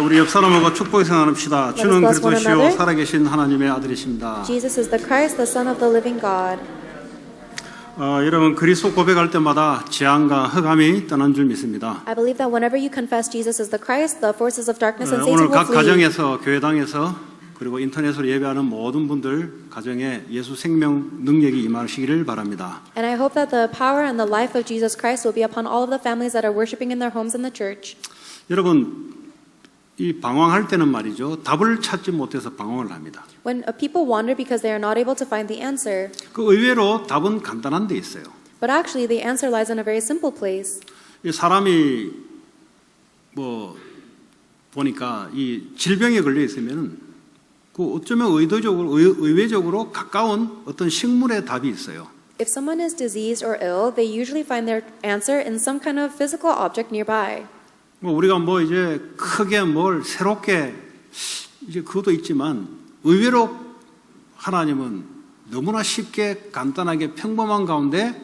우리 옆 사람하고 축복의 생활 합시다. Let us 주는 bless one 그리스도시요 another. 살아계신 하나님의 아들이십니다. Jesus is the Christ, the Son of the living God. 여러분 그리스도 고백할 때마다 재앙과 흑암이 떠난 줄 믿습니다. I believe that whenever you confess Jesus is the Christ, the forces of darkness and 오늘 Satan will 각 flee. 가정에서 교회당에서 그리고 인터넷으로 예배하는 모든 분들 가정에 예수 생명 능력이 임하시기를 바랍니다. And I hope that the power and the life of Jesus Christ will be upon all of the families that are worshiping in their homes in the church. 여러분 이 방황할 때는 말이죠. 답을 찾지 못해서 방황을 합니다. When people wander because they are not able to find the answer, 그 의외로 답은 간단한 데 있어요. but actually the answer lies in a very simple place. 이 사람이 뭐 보니까 이 질병에 걸려 있으면 그 어쩌면 의외적으로 가까운 어떤 식물의 답이 있어요. If someone is diseased or ill, they usually find their answer in some kind of physical object nearby. 뭐 우리가 뭐 이제 크게 뭘 새롭게 이제 그것도 있지만 의외로 하나님은 너무나 쉽게 간단하게 평범한 가운데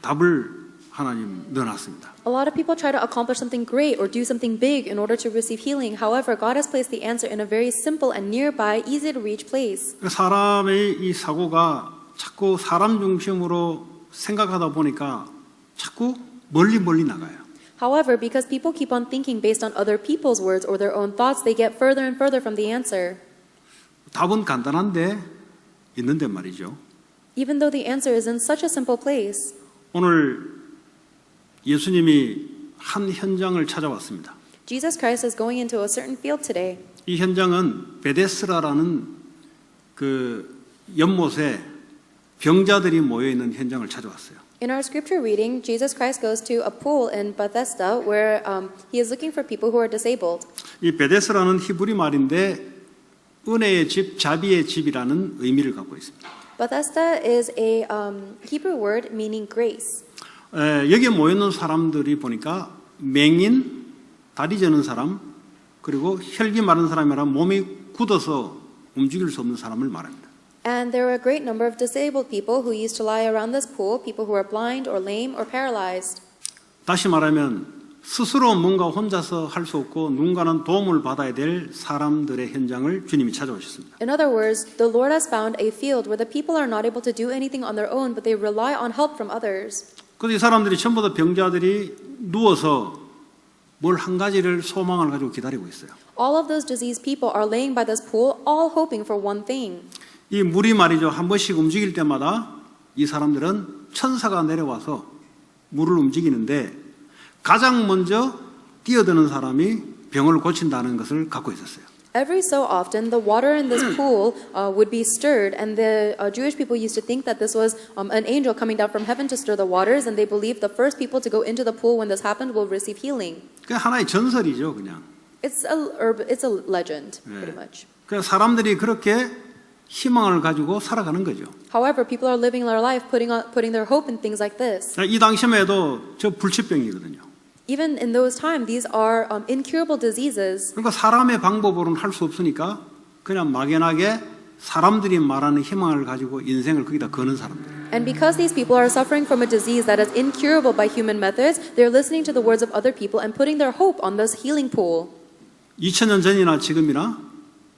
답을 하나님 넣어놨습니다. A lot of people try to accomplish something great or do something big in order to receive healing. However, God has placed the answer in a very simple and nearby, easy to reach place. 사람의 이 사고가 자꾸 사람 중심으로 생각하다 보니까 자꾸 멀리 나가요. However, because people keep on thinking based on other people's words or their own thoughts, they get further and further from the answer. 답은 간단한데 있는데 말이죠. Even though the answer is in such a simple place. 오늘 예수님이 한 현장을 찾아왔습니다. Jesus Christ is going into a certain field today. 이 현장은 베데스라라는 그 연못에 병자들이 모여 있는 현장을 찾아왔어요. In our scripture reading, Jesus Christ goes to a pool in Bethesda where he is looking for people who are disabled. 이 베데스라는 히브리 말인데 은혜의 집, 자비의 집이라는 의미를 갖고 있습니다. Bethesda is a Hebrew word meaning grace. 여기에 모여있는 사람들이 보니까 맹인, 다리 저는 사람, 그리고 혈기 마른 사람이라 몸이 굳어서 움직일 수 없는 사람을 말합니다. And there were a great number of disabled people who used to lie around this pool, people who are blind or lame or paralyzed. 다시 말하면 스스로 뭔가 혼자서 할 수 없고 누군가는 도움을 받아야 될 사람들의 현장을 주님이 찾아오셨습니다. In other words, the Lord has found a field where the people are not able to do anything on their own, but they rely on help from others. 그래서 이 사람들이 전부 다 병자들이 누워서 뭘 한 가지를 소망을 가지고 기다리고 있어요. All of those diseased people are laying by this pool, all hoping for one thing. 이 물이 말이죠. 한 번씩 움직일 때마다 이 사람들은 천사가 내려와서 물을 움직이는데 가장 먼저 뛰어드는 사람이 병을 고친다는 것을 갖고 있었어요. Every so often, the water in this pool would be stirred, and the Jewish people used to think that this was an angel coming down from heaven to stir the waters, and they believed the first people to go into the pool when this happened will receive healing. 그 하나의 전설이죠, 그냥. It's a legend, pretty much. 그 사람들이 그렇게 희망을 가지고 살아가는 거죠. However, people are living their life putting their hope in things like this. 이 당시만 해도 저 불치병이거든요. Even in those times, these are incurable diseases. 그러니까 사람의 방법으로는 할 수 없으니까 그냥 막연하게 사람들이 말하는 희망을 가지고 인생을 거기다 거는 사람들. And because these people are suffering from a disease that is incurable by human methods, they're listening to the words of other people and putting their hope on this healing pool. 2000년 전이나 지금이나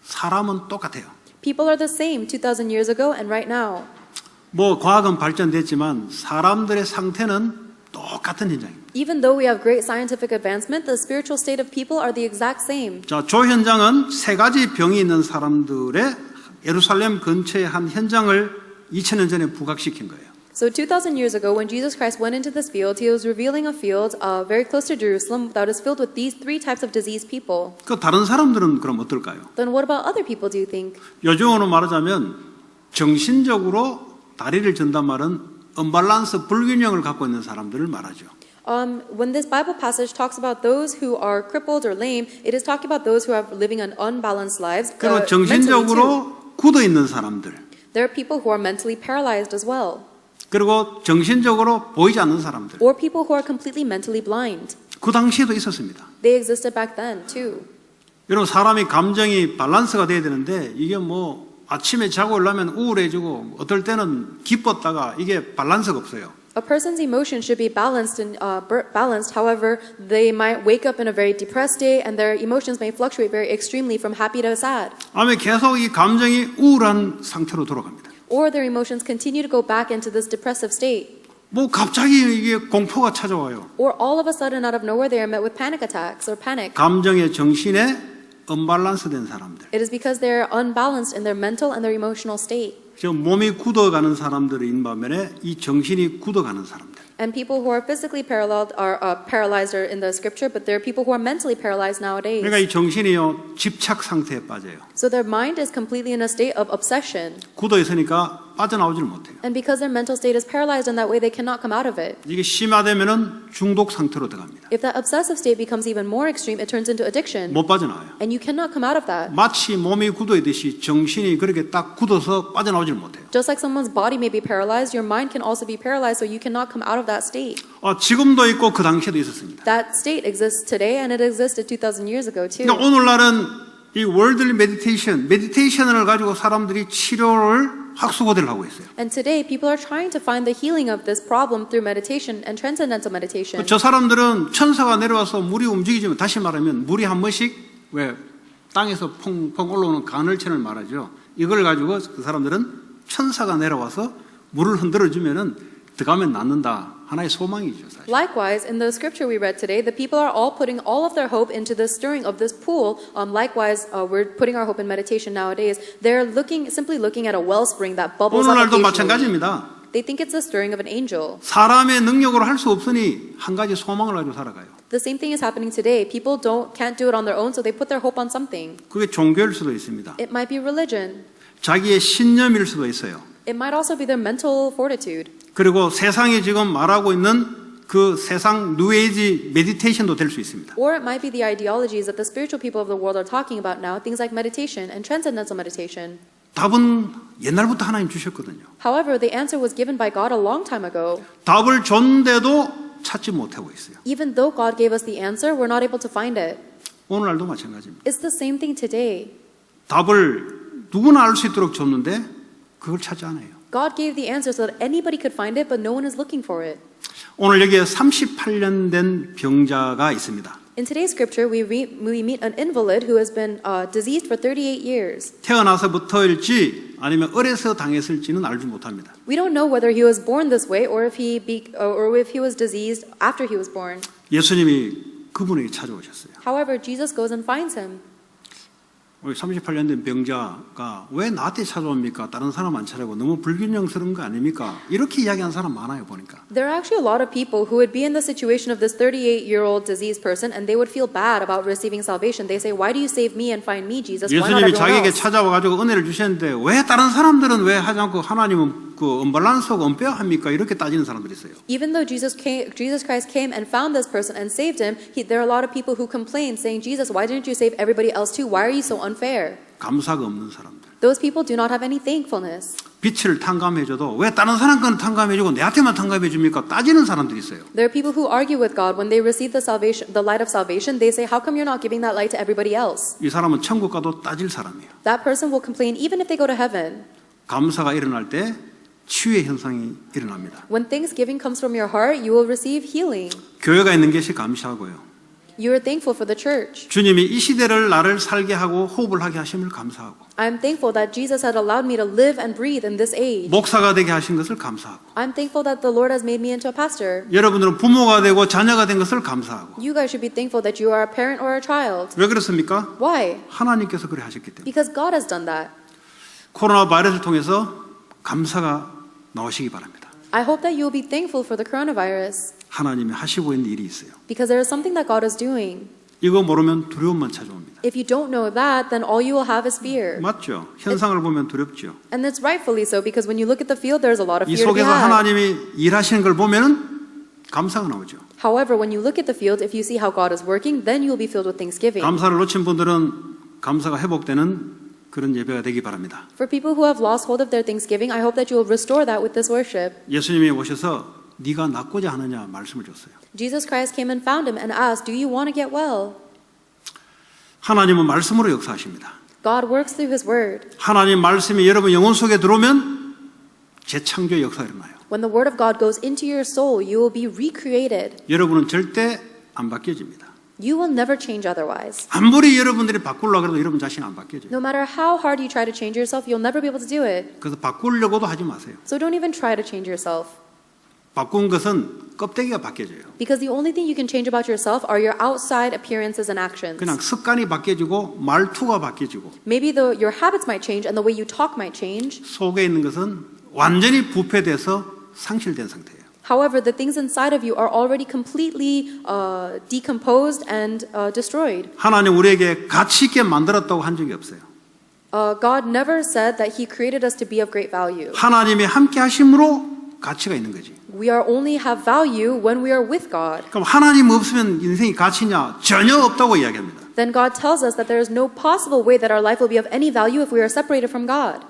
사람은 똑같아요. People are the same 2,000 years ago and right now. 뭐 과학은 발전됐지만 사람들의 상태는 똑같은 현장입니다. Even though we have great scientific advancement, the spiritual state of people are the exact same. 자, 조 현장은 세 가지 병이 있는 사람들의 예루살렘 근처의 한 현장을 2000년 전에 부각시킨 거예요. So 2,000 years ago, when Jesus Christ went into this field, he was revealing a field very close to Jerusalem that is filled with these three types of diseased people. 그 다른 사람들은 그럼 어떨까요? Then what about other people, do you think? 요즘으로 말하자면 정신적으로 다리를 전단 말은 언밸런스 불균형을 갖고 있는 사람들을 말하죠. When this Bible passage talks about those who are crippled or lame, it is talking about those who are living an unbalanced lives. 그리고 mentally too. 정신적으로 굳어 있는 사람들. There are people who are mentally paralyzed as well. 그리고 정신적으로 보이지 않는 사람들. Or people who are completely mentally blind. 그 당시에도 있었습니다. They existed back then too. 여러분 사람이 감정이 밸런스가 돼야 되는데 이게 뭐 아침에 자고 일어나면 우울해지고 어떨 때는 기뻤다가 이게 밸런스가 없어요. A person's emotions should be balanced. However, they might wake up in a very depressed state, and their emotions may fluctuate very extremely from happy to sad. 아마 계속 이 감정이 우울한 상태로 돌아갑니다. Or their emotions continue to go back into this depressive state. 뭐 갑자기 이게 공포가 찾아와요. Or all of a sudden, out of nowhere, they are met with panic attacks or panic. 감정의 정신에 언밸런스된 사람들. It is because they are unbalanced in their mental and their emotional state. 지금 몸이 굳어가는 사람들인 반면에 이 정신이 굳어가는 사람들. And people who are physically paralyzed are in the scripture, but there are people who are mentally paralyzed nowadays. 그러니까 이 정신이요 집착 상태에 빠져요. So their mind is completely in a state of obsession. 굳어 있으니까 빠져나오질 못해요. And because their mental state is paralyzed in that way, they cannot come out of it. 이게 심화되면은 중독 상태로 들어갑니다. If that obsessive state becomes even more extreme, it turns into addiction. 못 빠져나와요. And you cannot come out of that. 마치 몸이 굳어 있듯이 정신이 그렇게 딱 굳어서 빠져나오질 못해요. Just like someone's body may be paralyzed, your mind can also be paralyzed, so you cannot come out of that state. 지금도 있고 그 당시에도 있었습니다. That state exists today, and it existed 2,000 years ago too. 그러니까 오늘날은 이 월들리 메디테이션을 가지고 사람들이 치료를 학수고대를 하고 있어요. And today, people are trying to find the healing of this problem through meditation and transcendental meditation. 저 사람들은 천사가 내려와서 물이 움직이지만 다시 말하면 물이 한 번씩 왜 땅에서 펑펑 올라오는 간헐천을 말하죠. 이걸 가지고 그 사람들은 천사가 내려와서 물을 흔들어주면은 들어가면 낫는다. 하나의 소망이죠. 사실. Likewise, in the scripture we read today, the people are all putting all of their hope into the stirring of this pool. Likewise, we're putting our hope in meditation nowadays. They're simply looking at a wellspring that bubbles up 오늘날도 occasionally. 마찬가지입니다. They think it's the stirring of an angel. 사람의 능력으로 할 수 없으니 한 가지 소망을 가지고 살아가요. The same thing is happening today. People can't do it on their own, so they put their hope on something. 그게 종교일 수도 있습니다. It might be religion. 자기의 신념일 수도 있어요. It might also be their mental fortitude. 그리고 세상이 지금 말하고 있는 그 세상 뉴에이지 메디테이션도 될 수 있습니다. Or it might be the ideologies that the spiritual people of the world are talking about now, things like meditation and transcendental meditation. 답은 옛날부터 하나님 주셨거든요. However, the answer was given by God a long time ago. 답을 줬는데도 찾지 못하고 있어요. Even though God gave us the answer, we're not able to find it. 오늘날도 마찬가지입니다. It's the same thing today. 답을 누구나 알 수 있도록 줬는데 그걸 찾지 않아요. God gave the answer so that anybody could find it, but no one is looking for it. 오늘 여기에 38년 된 병자가 있습니다. In today's scripture, we meet an invalid who has been diseased for 38 years. 태어나서부터일지 아니면 어려서 당했을지는 알지 못합니다. We don't know whether he was born this way or if he was diseased after he was born. 예수님이 그분에게 찾아오셨어요. However, Jesus goes and finds him. 우리 38년 된 병자가 왜 나한테 찾아옵니까? 다른 사람 안 찾아오고 너무 불균형스러운 거 아닙니까? 이렇게 이야기하는 사람 많아요 보니까. There are actually a lot of people who would be in the situation of this 38-year-old diseased person, and they would feel bad about receiving salvation. They say, "Why do you save me and find me, Jesus? Why not 예수님이 everyone 자기에게 else?" 찾아와가지고 은혜를 주셨는데 왜 다른 사람들은 왜 하지 않고 하나님은 그 언밸런스하고 언페어합니까? 이렇게 따지는 사람들이 있어요. Even though Jesus Christ came and found this person and saved him, there are a lot of people who complain, saying, "Jesus, why didn't you save everybody else too? Why are you so unfair?" 감사가 없는 사람들. Those people do not have any thankfulness. 빛을 탕감해줘도 왜 다른 사람 건 탕감해주고 내한테만 탕감해줍니까? 따지는 사람들이 있어요. There are people who argue with God when they receive the light of salvation. They say, "How come you're not giving that light to everybody else?" 이 사람은 천국 가도 따질 사람이에요. That person will complain even if they go to heaven. 감사가 일어날 때 치유의 현상이 일어납니다. When thanksgiving comes from your heart, you will receive healing. 교회가 있는 것이 감사하고요. You are thankful for the church. 주님이 이 시대를 나를 살게 하고 호흡을 하게 하심을 감사하고 I'm thankful that Jesus had allowed me to live and breathe in this age. 목사가 되게 하신 것을 감사하고 I'm thankful that the Lord has made me into a pastor. 여러분들은 부모가 되고 자녀가 된 것을 감사하고 You guys should be thankful that you are a parent or a child. 왜 그렇습니까? Why? 하나님께서 그래 하셨기 때문에. Because God has done that. 코로나 바이러스를 통해서 감사가 나오시기 바랍니다. I hope that you will be thankful for the coronavirus. 하나님이 하시고 있는 일이 있어요. Because there is something that God is doing. 이거 모르면 두려움만 찾아옵니다. If you don't know that, then all you will have is fear. 맞죠? 현상을 보면 두렵죠. And it's rightfully so, because when you look at the field, there's a lot of 이 fear to be 속에서 had. 하나님이 일하시는 걸 보면은 감사가 나오죠. However, when you look at the field, if you see how God is working, then you will be filled with thanksgiving. 감사를 놓친 분들은 감사가 회복되는 그런 예배가 되기 바랍니다. For people who have lost hold of their thanksgiving, I hope that you will restore that with this worship. 예수님이 오셔서 네가 낫고자 하느냐 말씀을 줬어요. Jesus Christ came and found him and asked, "Do you want to get well?" 하나님은 말씀으로 역사하십니다. God works through his word. 하나님 말씀이 여러분 영혼 속에 들어오면 재창조의 역사가 일어나요. When the word of God goes into your soul, you will be recreated. 여러분은 절대 안 바뀌어집니다. You will never change otherwise. 아무리 여러분들이 바꾸려고 해도 여러분 자신 안 바뀌어져요. No matter how hard you try to change yourself, you'll never be able to do it. 그래서 바꾸려고도 하지 마세요. So don't even try to change yourself. 바꾼 것은 껍데기가 바뀌어져요. Because the only thing you can change about yourself are your outside appearances and actions. 그냥 습관이 바뀌어지고 말투가 바뀌어지고 Maybe your habits might change and the way you talk might change. 속에 있는 것은 완전히 부패돼서 상실된 상태예요. However, the things inside of you are already completely decomposed and destroyed. 하나님 우리에게 가치 있게 만들었다고 한 적이 없어요. God never said that He created us to be of great value. 하나님이 함께 하심으로 가치가 있는 거지. We are only have value when we are with God. 그럼 하나님 없으면 인생이 가치냐? 전혀 없다고 이야기합니다. Then God tells us that there is no possible way that our life will be of any value if we are separated from God.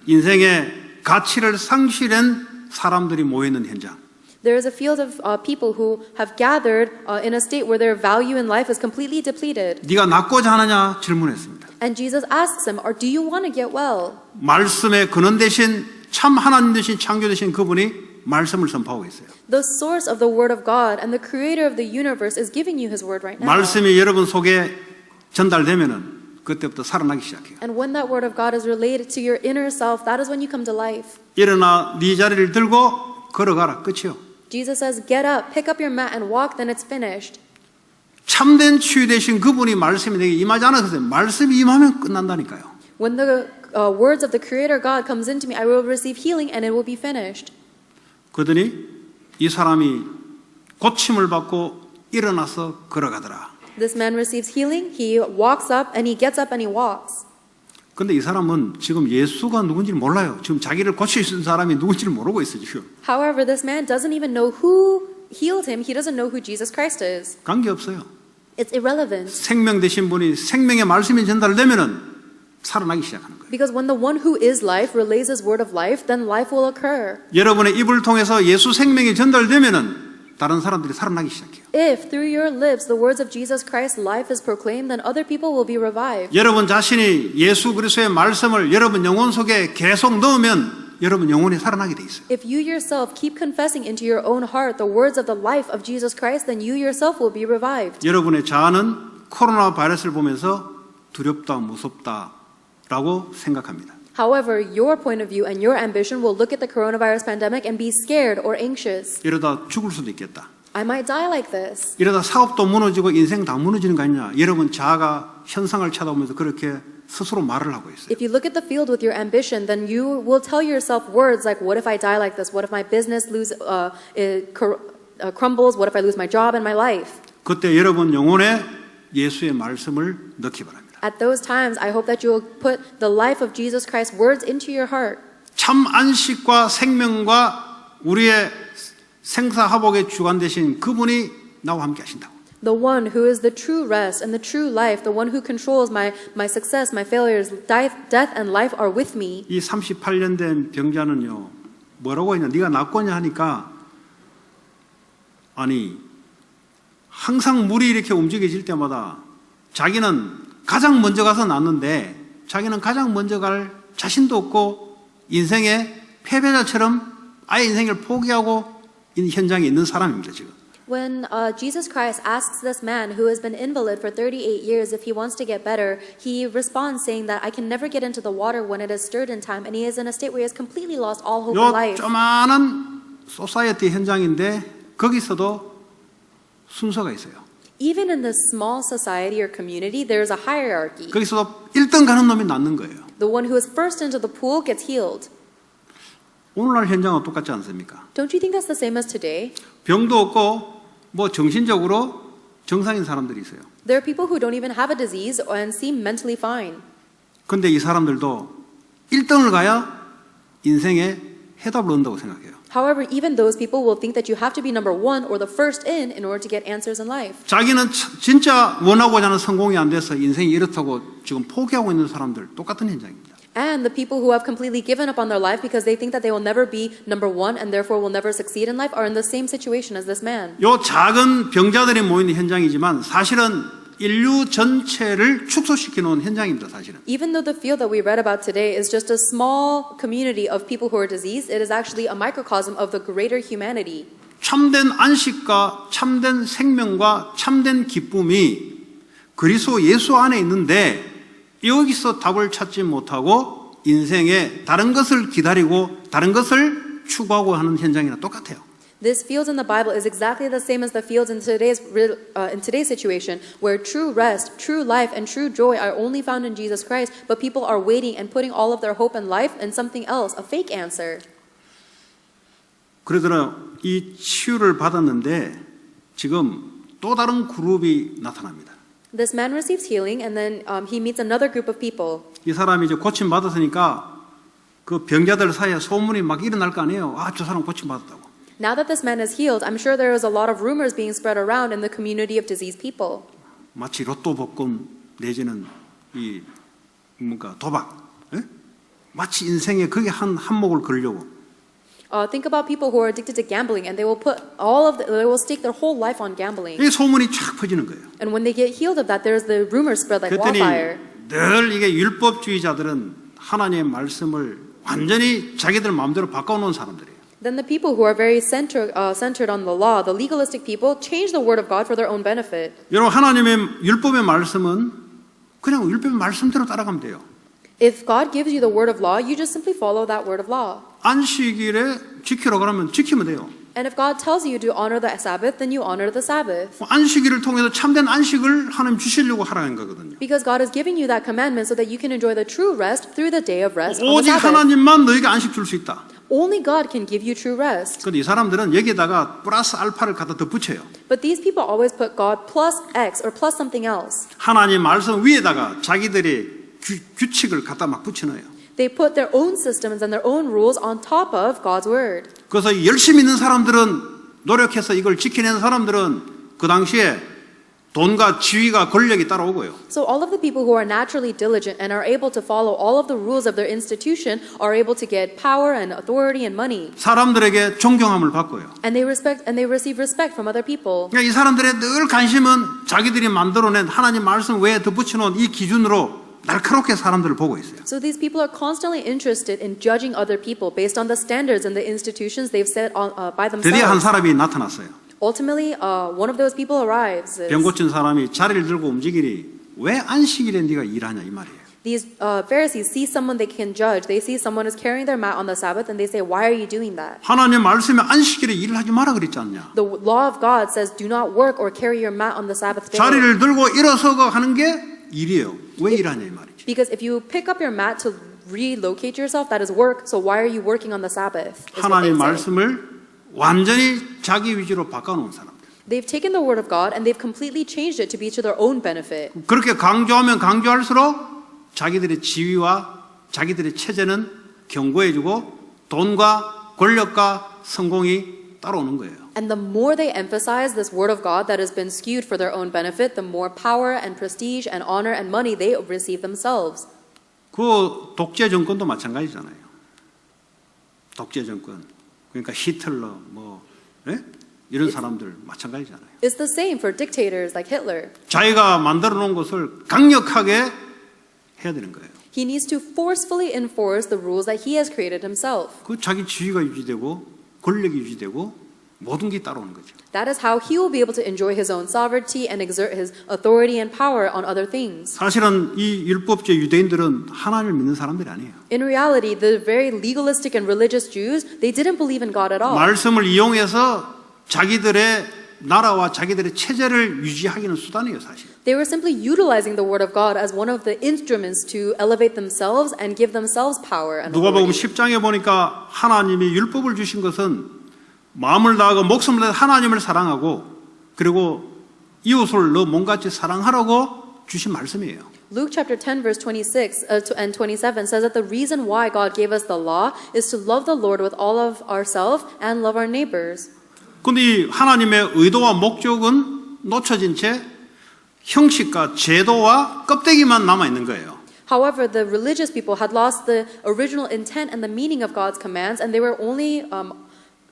인생의 가치를 상실한 사람들이 모여있는 현장. There is a field of people who have gathered in a state where their value in life is completely depleted. 네가 낫고자 하느냐 질문했습니다. And Jesus asks him, "Or do you want to get well?" 말씀의 근원 대신 참 하나님 되신 창조 되신 그분이 말씀을 선포하고 있어요. The source of the word of God and the creator of the universe is giving you his word right now. 말씀이 여러분 속에 전달되면은 그때부터 살아나기 시작해요. And when that word of God is related to your inner self, that is when you come to life. 일어나 네 자리를 들고 걸어가라. 끝이요. Jesus says, "Get up, pick up your mat and walk, then it's finished." 참된 치유 되신 그분이 말씀이 내게 임하지 않아서 말씀이 임하면 끝난다니까요. When the words of the creator God comes into me, I will receive healing and it will be finished. 그러더니 이 사람이 고침을 받고 일어나서 걸어가더라. This man receives healing, he walks up and he gets up and he walks. 근데 이 사람은 지금 예수가 누군지 몰라요. 지금 자기를 고칠 수 있는 사람이 누군지를 모르고 있어요. 지금. However, this man doesn't even know who healed him. He doesn't know who Jesus Christ is. 관계없어요. It's irrelevant. 생명 되신 분이 생명의 말씀이 전달되면은 살아나기 시작하는 거예요. Because when the one who is life relays his word of life, then life will occur. 여러분의 입을 통해서 예수 생명이 전달되면은 다른 사람들이 살아나기 시작해요. If through your lips the words of Jesus Christ life is proclaimed, then other people will be revived. 여러분 자신이 예수 그리스도의 말씀을 여러분 영혼 속에 계속 넣으면 여러분 영혼이 살아나게 돼 있어요. If you yourself keep confessing into your own heart the words of the life of Jesus Christ, then you yourself will be revived. 여러분의 자아는 코로나 바이러스를 보면서 두렵다, 무섭다라고 생각합니다. However, your point of view and your ambition will look at the coronavirus pandemic and be scared or anxious. 이러다 죽을 수도 있겠다. I might die like this. 이러다 사업도 무너지고 인생 다 무너지는 거 아니냐. 여러분 자아가 현상을 찾아오면서 그렇게 스스로 말을 하고 있어요. If you look at the field with your ambition, then you will tell yourself words like, what if I die like this? What if my business crumbles? What if I lose my job and my life? 그때 여러분 영혼에 예수의 말씀을 넣기 바랍니다. At those times, I hope that you will put the life of Jesus Christ's words into your heart. 참 안식과 생명과 우리의 생사화복의 주관 되신 그분이 나와 함께 하신다고. The one who is the true rest and the true life, the one who controls my success, my failures, death and life are with me. 이 38년 된 병자는요. 뭐라고 했냐. 네가 낫고냐 하니까 아니 항상 물이 이렇게 움직여질 때마다 자기는 가장 먼저 가서 낫는데 자기는 가장 먼저 갈 자신도 없고 인생의 패배자처럼 아예 인생을 포기하고 있는 현장에 있는 사람입니다. 지금. When Jesus Christ asks this man who has been invalid for 38 years if he wants to get better, he responds saying that I can never get into the water when it is stirred in time, and he is in a state where he has completely lost all hope in 요 life. 조만한 소사이어티 현장인데 거기서도 순서가 있어요. Even in this small society or community, there is a hierarchy. 거기서도 1등 가는 놈이 낫는 거예요. The one who is first into the pool gets healed. 오늘날 현장은 똑같지 않습니까? Don't you think that's the same as today? 병도 없고 뭐 정신적으로 정상인 사람들이 있어요. There are people who don't even have a disease and seem mentally fine. 근데 이 사람들도 1등을 가야 인생에 해답을 얻는다고 생각해요. However, even those people will think that you have to be number one or the first in order to get answers in life. 자기는 진짜 원하고자 하는 성공이 안 돼서 인생이 이렇다고 지금 포기하고 있는 사람들 똑같은 현장입니다. And the people who have completely given up on their life because they think that they will never be number one and therefore will never succeed in life are in the same situation as this man. 요 작은 병자들이 모이는 현장이지만 사실은 인류 전체를 축소시켜 놓은 현장입니다, 사실은. Even though the field that we read about today is just a small community of people who are diseased, it is actually a microcosm of the greater humanity. 참된 안식과 참된 생명과 참된 기쁨이 그리스도 예수 안에 있는데 여기서 답을 찾지 못하고 인생에 다른 것을 기다리고 다른 것을 추구하고 하는 현장이랑 똑같아요. This field in the Bible is exactly the same as the fields in today's situation, where true rest, true life, and true joy are only found in Jesus Christ, but people are waiting and putting all of their hope and life in something else, a fake answer. 그러더라 이 치유를 받았는데 지금 또 다른 그룹이 나타납니다. This man receives healing, and then he meets another group of people. 이 사람이 이제 고침 받았으니까 그 병자들 사이에 소문이 막 일어날 거 아니에요. 아, 저 사람 고침 받았다고. Now that this man is healed, I'm sure there is a lot of rumors being spread around in the community of diseased people. 마치 로또 복권 내지는 이 뭔가 도박, 예? 마치 인생에 그게 한 한몫을 걸려고. Think about people who are addicted to gambling, and they will they will stake their whole life on gambling. 이 소문이 쫙 퍼지는 거예요. And when they get healed of that, there's the rumors spread like 그랬더니 wildfire. 늘 이게 율법주의자들은 하나님의 말씀을 완전히 자기들 마음대로 바꿔놓은 사람들이에요. Then the people who are very centered on the law, the legalistic people, change the word of God for their own benefit. 여러분 하나님의 율법의 말씀은 그냥 율법의 말씀대로 따라가면 돼요. If God gives you the word of law, you just simply follow that word of law. 안식일에 지키라 그러면 지키면 돼요. And if God tells you to honor the Sabbath, then you honor the Sabbath. 안식일을 통해서 참된 안식을 하나님 주시려고 하라는 거거든요. Because God is giving you that commandment so that you can enjoy the true rest through the day of rest on the 오직 Sabbath. 하나님만 너에게 안식 줄 수 있다. Only God can give you true rest. 근데 이 사람들은 여기에다가 플러스 알파를 갖다 덧붙여요. But these people always put God plus X or plus something else. 하나님 말씀 위에다가 자기들의 규칙을 갖다 막 붙여넣어요. They put their own systems and their own rules on top of God's word. 그래서 열심히 있는 사람들은 노력해서 이걸 지키는 사람들은 그 당시에 돈과 지위가 권력이 따라오고요. So all of the people who are naturally diligent and are able to follow all of the rules of their institution are able to get power and authority and money. 사람들에게 존경함을 받고요. And they receive respect from other people. 그러니까 이 사람들의 늘 관심은 자기들이 만들어낸 하나님 말씀 외에 덧붙여놓은 이 기준으로 날카롭게 사람들을 보고 있어요. So these people are constantly interested in judging other people based on the standards and the institutions they've set on, by 드디어 한 themselves. 사람이 나타났어요. Ultimately, one of those people arrives. 병 고친 사람이 자리를 들고 움직이니 왜 안식일에 네가 일하냐 이 말이에요. These Pharisees see someone they can judge. They see someone is carrying their mat on the Sabbath, and they say, "Why are you doing that?" 하나님 말씀에 안식일에 일을 하지 마라 그랬지 않냐. The law of God says, "Do not work or carry your mat on the Sabbath day." 자리를 들고 일어서고 하는 게 일이에요. 왜 일하냐 이 말이죠. Because if you pick up your mat to relocate yourself, that is work. So why are you working on the Sabbath? Is what they 하나님 say. 말씀을 완전히 자기 위주로 바꿔놓은 사람들. They've taken the word of God and they've completely changed it to be to their own benefit. 그렇게 강조하면 강조할수록 자기들의 지위와 자기들의 체제는 견고해지고 돈과 권력과 성공이 따라오는 거예요. And the more they emphasize this word of God that has been skewed for their own benefit, the more power and prestige and honor and money they receive themselves. 그 독재 정권도 마찬가지잖아요. 독재 정권. 그러니까 히틀러 뭐 예? 이런 사람들 마찬가지잖아요. It's the same for dictators like Hitler. 자기가 만들어 놓은 것을 강력하게 해야 되는 거예요. He needs to forcefully enforce the rules that he has created himself. 그 자기 지위가 유지되고 권력이 유지되고 모든 게 따라오는 거죠. That is how he will be able to enjoy his own sovereignty and exert his authority and power on other things. 사실은 이 율법주의 유대인들은 하나님을 믿는 사람들이 아니에요. In reality, the very legalistic and religious Jews, they didn't believe in God at all. 말씀을 이용해서 자기들의 나라와 자기들의 체제를 유지하기는 수단이에요, 사실. They were simply utilizing the word of God as one of the instruments to elevate themselves and give themselves power and 누가복음 authority. 10장에 보니까 하나님이 율법을 주신 것은 마음을 다하고 목숨을 다해 하나님을 사랑하고 그리고 이웃을 너 몸같이 사랑하라고 주신 말씀이에요. Luke chapter 10 verse 26 and 27 says that the reason why God gave us the law is to love the Lord with all of ourselves and love our neighbors. 근데 이 하나님의 의도와 목적은 놓쳐진 채 형식과 제도와 껍데기만 남아 있는 거예요. However, the religious people had lost the original intent and the meaning of God's commands, and they were only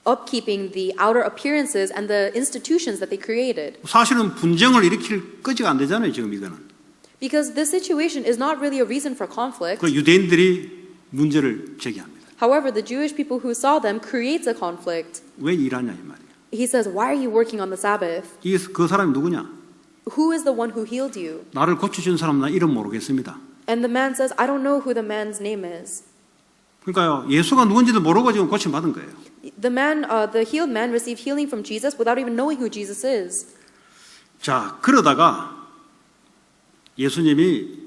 upkeeping the outer appearances and the institutions that they created. 사실은 분쟁을 일으킬 거지가 안 되잖아요, 지금 이거는. Because this situation is not really a reason for conflict. 그 유대인들이 문제를 제기합니다. However, the Jewish people who saw them creates a conflict. 왜 일하냐 이 말이에요. He says, why are you working on the Sabbath? 이게 그 사람이 누구냐? Who is the one who healed you? 나를 고쳐준 사람 나 이름 모르겠습니다. And the man says, I don't know who the man's name is. 그러니까요, 예수가 누군지도 모르고 지금 고침 받은 거예요. The healed man received healing from Jesus without even knowing who Jesus is. 자, 그러다가 예수님이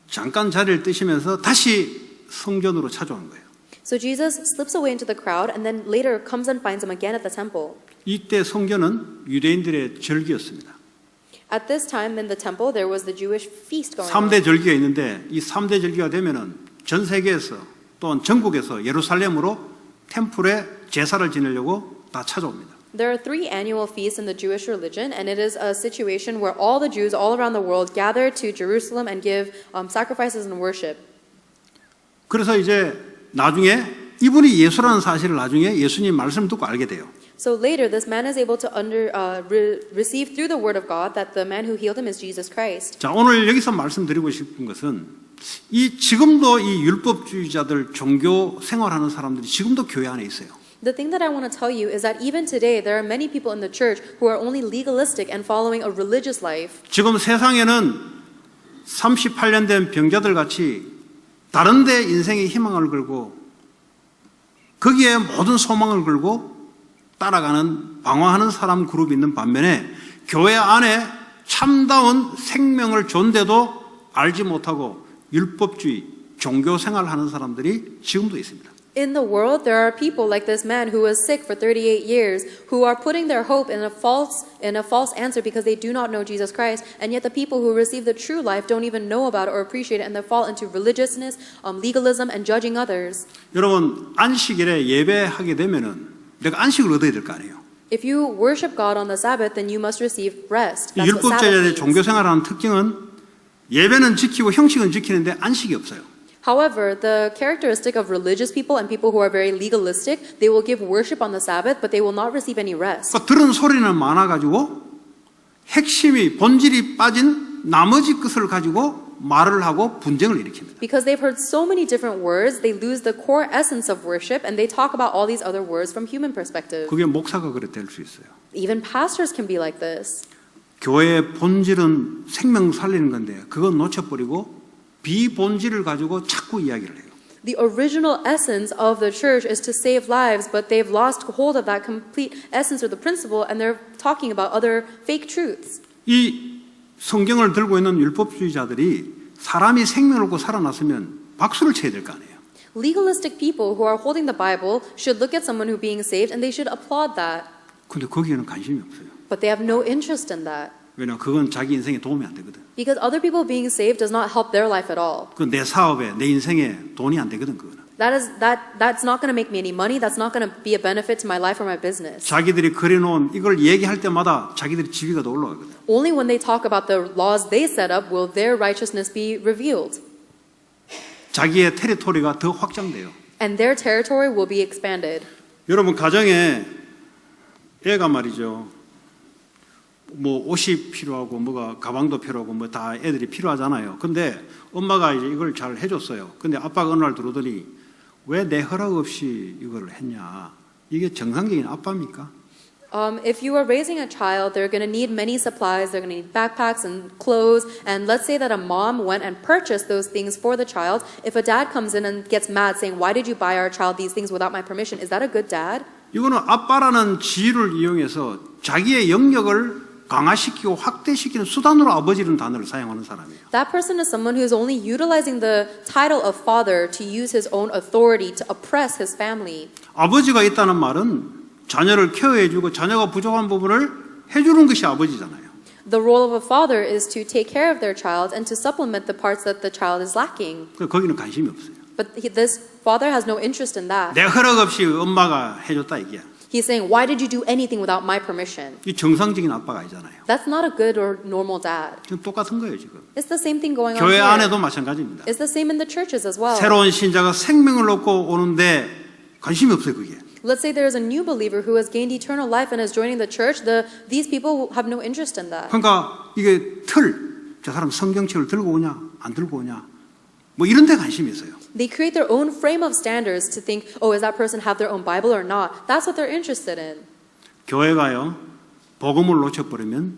잠깐 자리를 뜨시면서 다시 성전으로 찾아온 거예요. So Jesus slips away into the crowd and then later comes and finds him again at the temple. 이때 성전은 유대인들의 절기였습니다. At this time in the temple there was the Jewish feast going 3대 on. 절기가 있는데 이 3대 절기가 되면은 전 세계에서 또는 전국에서 예루살렘으로 템플에 제사를 지내려고 다 찾아옵니다. There are 3 annual feasts in the Jewish religion, and it is a situation where all the Jews all around the world gather to Jerusalem and give sacrifices and worship. 그래서 이제 나중에 이분이 예수라는 사실을 나중에 예수님 말씀을 듣고 알게 돼요. So later, this man is able to receive through the word of God that the man who healed him is Jesus Christ. 자, 오늘 여기서 말씀드리고 싶은 것은 지금도 이 율법주의자들 종교 생활하는 사람들이 지금도 교회 안에 있어요. The thing that I want to tell you is that even today, there are many people in the church who are only legalistic and following a religious life. 지금 세상에는 38년 된 병자들 같이 다른 데 인생의 희망을 걸고 거기에 모든 소망을 걸고 따라가는 방황하는 사람 그룹이 있는 반면에 교회 안에 참다운 생명을 존대도 알지 못하고 율법주의, 종교 생활하는 사람들이 지금도 있습니다. In the world, there are people like this man who was sick for 38 years who are putting their hope in a false answer because they do not know Jesus Christ, and yet the people who receive the true life don't even know about it or appreciate it, and they fall into religiousness, legalism, and judging others. 여러분, 안식일에 예배하게 되면은 내가 안식을 얻어야 될 거 아니에요. If you worship God on the Sabbath, then you must receive rest. That's what Sabbath 율법자의 means. 종교 생활하는 특징은 예배는 지키고 형식은 지키는데 안식이 없어요. However, the characteristic of religious people and people who are very legalistic, they will give worship on the Sabbath, but they will not receive any rest. 그러니까 들은 소리는 많아가지고 핵심이 본질이 빠진 나머지 것을 가지고 말을 하고 분쟁을 일으킵니다. Because they've heard so many different words, they lose the core essence of worship, and they talk about all these other words from human perspective. 그게 목사가 그래 될 수 있어요. Even pastors can be like this. 교회의 본질은 생명 살리는 건데 그건 놓쳐버리고 비본질을 가지고 자꾸 이야기를 해요. The original essence of the church is to save lives, but they've lost hold of that complete essence or the principle, and they're talking about other fake truths. 이 성경을 들고 있는 율법주의자들이 사람이 생명을 얻고 살아났으면 박수를 쳐야 될 거 아니에요. Legalistic people who are holding the Bible should look at someone who being saved, and they should applaud that. 근데 거기에는 관심이 없어요. But they have no interest in that. 왜냐하면 그건 자기 인생에 도움이 안 되거든. Because other people being saved does not help their life at all. 그 내 사업에 내 인생에 돈이 안 되거든 그거는. That's not going to make me any money. That's not going to be a benefit to my life or my business. 자기들이 그려놓은 이걸 얘기할 때마다 자기들이 지위가 더 올라가거든. Only when they talk about the laws they set up will their righteousness be revealed. 자기의 테리토리가 더 확장돼요. And their territory will be expanded. 여러분 가정에 애가 말이죠. 뭐 옷이 필요하고 뭐가 가방도 필요하고 뭐 다 애들이 필요하잖아요. 근데 엄마가 이제 이걸 잘 해줬어요. 근데 아빠가 어느 날 들어오더니 왜 내 허락 없이 이걸 했냐? 이게 정상적인 아빠입니까? If you are raising a child, they're going to need many supplies. They're going to need backpacks and clothes. And let's say that a mom went and purchased those things for the child. If a dad comes in and gets mad saying, why did you buy our child these things without my permission? Is that a good dad? 이거는 아빠라는 지위를 이용해서 자기의 영역을 강화시키고 확대시키는 수단으로 아버지라는 단어를 사용하는 사람이에요. That person is someone who is only utilizing the title of father to use his own authority to oppress his family. 아버지가 있다는 말은 자녀를 케어해주고 자녀가 부족한 부분을 해주는 것이 아버지잖아요. The role of a father is to take care of their child and to supplement the parts that the child is lacking. 거기는 관심이 없어요. But this father has no interest in that. 내 허락 없이 엄마가 해줬다 이게야. He's saying, why did you do anything without my permission? 이 정상적인 아빠가 아니잖아요. That's not a good or normal dad. 지금 똑같은 거예요 지금. It's the same thing going on 교회 here. 안에도 마찬가지입니다. It's the same in the churches as well. 새로운 신자가 생명을 얻고 오는데 관심이 없어요 그게. Let's say there is a new believer who has gained eternal life and is joining the church. These people have no interest in that. 그러니까 이게 저 사람 성경책을 들고 오냐 안 들고 오냐 뭐 이런 데 관심이 있어요. They create their own frame of standards to think, oh, is that person have their own Bible or not? That's what they're interested in. 교회가요 복음을 놓쳐버리면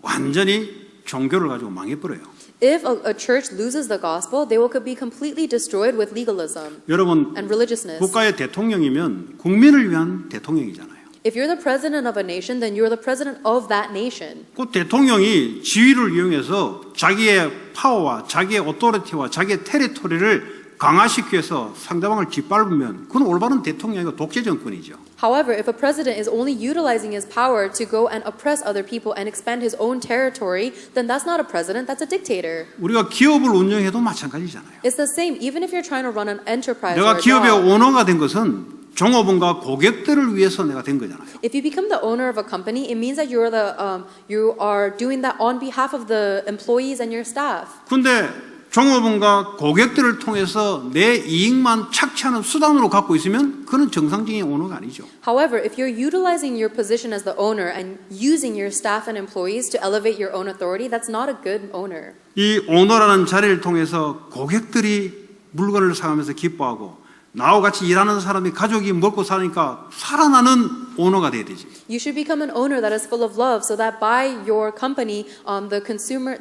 완전히 종교를 가지고 망해버려요. If a church loses the gospel, they will be completely destroyed with legalism 여러분 and religiousness. 국가의 대통령이면 국민을 위한 대통령이잖아요. If you're the president of a nation, then you're the president of that nation. 그 대통령이 지위를 이용해서 자기의 파워와 자기의 오토리티와 자기의 테리토리를 강화시키기 위해서 상대방을 짓밟으면 그건 올바른 대통령이 아니고 독재 정권이죠. However, if a president is only utilizing his power to go and oppress other people and expand his own territory, then that's not a president, that's a dictator. 우리가 기업을 운영해도 마찬가지잖아요. It's the same, even if you're trying to run an enterprise 내가 or a 기업의 job. 오너가 된 것은 종업원과 고객들을 위해서 내가 된 거잖아요. If you become the owner of a company, it means that you are doing that on behalf of the employees and your staff. 근데 종업원과 고객들을 통해서 내 이익만 착취하는 수단으로 갖고 있으면 그는 정상적인 오너가 아니죠. However, if you're utilizing your position as the owner and using your staff and employees to elevate your own authority, that's not a good owner. 이 오너라는 자리를 통해서 고객들이 물건을 사가면서 기뻐하고 나와 같이 일하는 사람이 가족이 먹고 사니까 살아나는 오너가 돼야 되지. You should become an owner that is full of love so that by your company,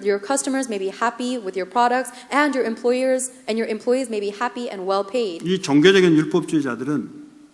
your customers may be happy with your products and your employees may be happy and well paid. 이 종교적인 율법주의자들은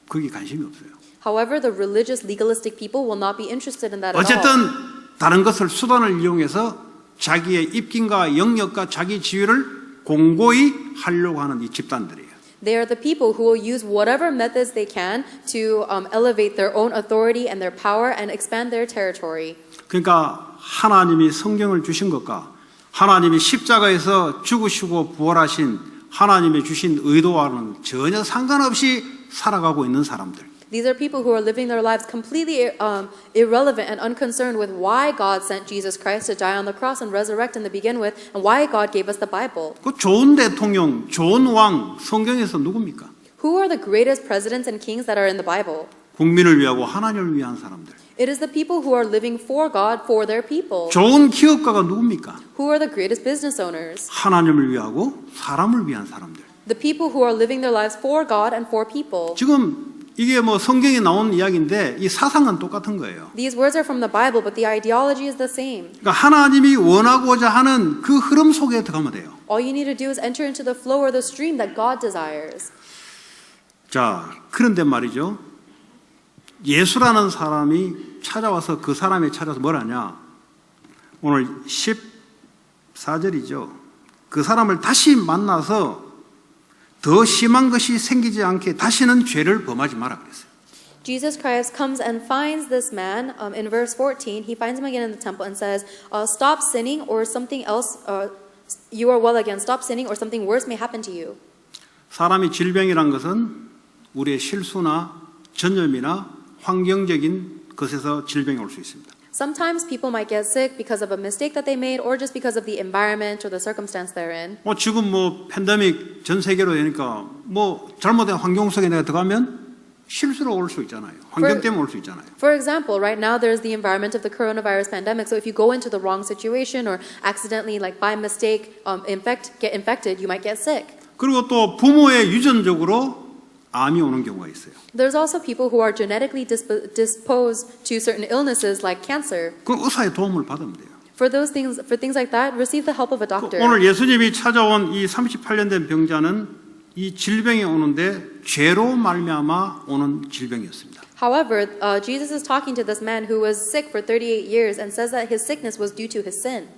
거기 관심이 없어요. However, the religious legalistic people will not be interested in that at all. 어쨌든 다른 것을 수단을 이용해서 자기의 입김과 영역과 자기 지위를 공고히 하려고 하는 이 집단들이에요. They are the people who will use whatever methods they can to elevate their own authority and their power and expand their territory. 그러니까 하나님이 성경을 주신 것과 하나님이 십자가에서 죽으시고 부활하신 하나님이 주신 의도와는 전혀 상관없이 살아가고 있는 사람들. These are people who are living their lives completely irrelevant and unconcerned with why God sent Jesus Christ to die on the cross and resurrect and to begin with, and why God gave us the Bible. 그 좋은 대통령, 좋은 왕, 성경에서 누굽니까? Who are the greatest presidents and kings that are in the Bible? 국민을 위하고 하나님을 위한 사람들. It is the people who are living for God, for their people. 좋은 기업가가 누굽니까? Who are the greatest business owners? 하나님을 위하고 사람을 위한 사람들. The people who are living their lives for God and for people. 지금 이게 뭐 성경에 나온 이야기인데 이 사상은 똑같은 거예요. These words are from the Bible, but the ideology is the same. 그러니까 하나님이 원하고자 하는 그 흐름 속에 들어가면 돼요. All you need to do is enter into the flow or the stream that God desires. 자, 그런데 말이죠. 예수라는 사람이 찾아와서 그 사람이 찾아서 뭘 하냐? 오늘 14절이죠. 그 사람을 다시 만나서 더 심한 것이 생기지 않게 다시는 죄를 범하지 마라 그랬어요. Jesus Christ comes and finds this man in verse 14. He finds him again in the temple and says, stop sinning or something else, you are well again, stop sinning or something worse may happen to you. 사람이 질병이란 것은 우리의 실수나 전염이나 환경적인 것에서 질병이 올 수 있습니다. Sometimes people might get sick because of a mistake that they made or just because of the environment or the circumstance they're in. 지금 팬데믹 전 세계로 되니까 잘못된 환경 속에 내가 들어가면 실수로 올 수 있잖아요. 환경 때문에 올 수 있잖아요. For example, right now there's the environment of the coronavirus pandemic. So if you go into the wrong situation or accidentally, like by mistake, get infected, you might get sick. 그리고 또 부모의 유전적으로 암이 오는 경우가 있어요. There's also people who are genetically disposed to certain illnesses like cancer. 그 의사의 도움을 받으면 돼요. For things like that, receive the help of a doctor. 오늘 예수님이 찾아온 이 38년 된 병자는 이 질병이 오는데 죄로 말미암아 오는 질병이었습니다. However, Jesus is talking to this man who was sick for 38 years and says that his sickness was due to his sin.